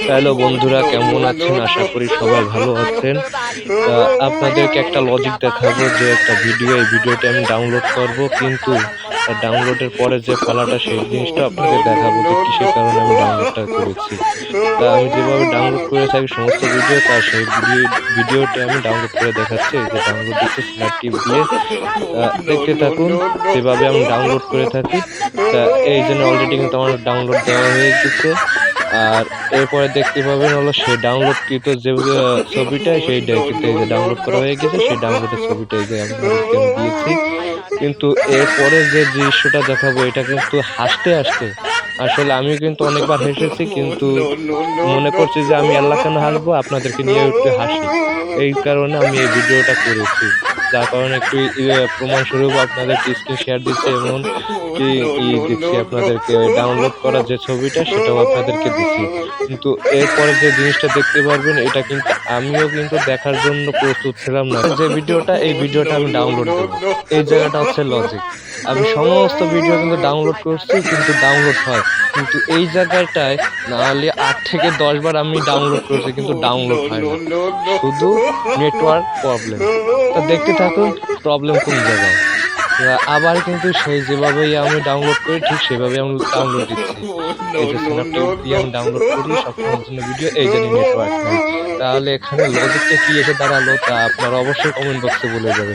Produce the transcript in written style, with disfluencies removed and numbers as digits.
Hello বন্ধুরা, কেমন আছেন? আশা করি সবাই ভালো আছেন। আপনাদেরকে একটা লজিক দেখাবো যে একটা ভিডিও, এই ভিডিওটি আমি ডাউনলোড করব, কিন্তু ডাউনলোডের পরে যে ফালাটা সেই জিনিসটা আপনাদের দেখাবো যে কিসের কারণে আমি ডাউনলোডটা করেছি। আমি যেভাবে ডাউনলোড করে থাকি সমস্ত ভিডিও, তার সেই ভিডিওটি আমি ডাউনলোড করে দেখাচ্ছি। এই যে ডাউনলোড দিচ্ছি স্ন্যাপ টিপ দিয়ে, দেখতে থাকুন যেভাবে আমি ডাউনলোড করে থাকি। এই জন্য অলরেডি কিন্তু আমার ডাউনলোড দেওয়া হয়ে গেছে। আর এরপরে দেখতে পাবেন হলো সেই ডাউনলোডকৃত যে ছবিটা, সেইটাই কিন্তু এই যে ডাউনলোড করা হয়ে গেছে। সেই ডাউনলোডের ছবিটা এই যে আমি দিয়েছি। কিন্তু এরপরে যে দৃশ্যটা দেখাবো, এটা কিন্তু হাসতে হাসতে, আসলে আমিও কিন্তু অনেকবার হেসেছি, কিন্তু মনে করছি যে আমি আল্লাহ কেন হাসবো, আপনাদেরকে নিয়ে একটু হাসি। এই কারণে আমি এই ভিডিওটা করেছি, যার কারণে একটু প্রমাণস্বরূপ আপনাদেরকে স্ক্রিন শেয়ার দিচ্ছি, এমন কি দিচ্ছি আপনাদেরকে, ডাউনলোড করা যে ছবিটা সেটাও আপনাদেরকে দিচ্ছি। কিন্তু এরপরে যে জিনিসটা দেখতে পারবেন, এটা কিন্তু আমিও কিন্তু দেখার জন্য প্রস্তুত ছিলাম না। যে ভিডিওটা, এই ভিডিওটা আমি ডাউনলোড দেবো, এই জায়গাটা হচ্ছে লজিক। আমি সমস্ত ভিডিও কিন্তু ডাউনলোড করছি, কিন্তু ডাউনলোড হয়, কিন্তু এই জায়গাটায় নাহলে 8 থেকে 10 বার আমি ডাউনলোড করছি, কিন্তু ডাউনলোড হয় না, শুধু নেটওয়ার্ক প্রবলেম। তা দেখতে থাকুন প্রবলেম কোন জায়গায়। আবার কিন্তু সেই যেভাবেই আমি ডাউনলোড করি ঠিক সেভাবে আমি ডাউনলোড দিচ্ছি। এই যে স্ন্যাপটিউব দিয়ে আমি ডাউনলোড করি সবসময়ের জন্য ভিডিও, এই জন্য নেটওয়ার্ক নেই। তাহলে এখানে লজিকটা কি এসে দাঁড়ালো তা আপনারা অবশ্যই কমেন্ট বক্সে বলে যাবেন।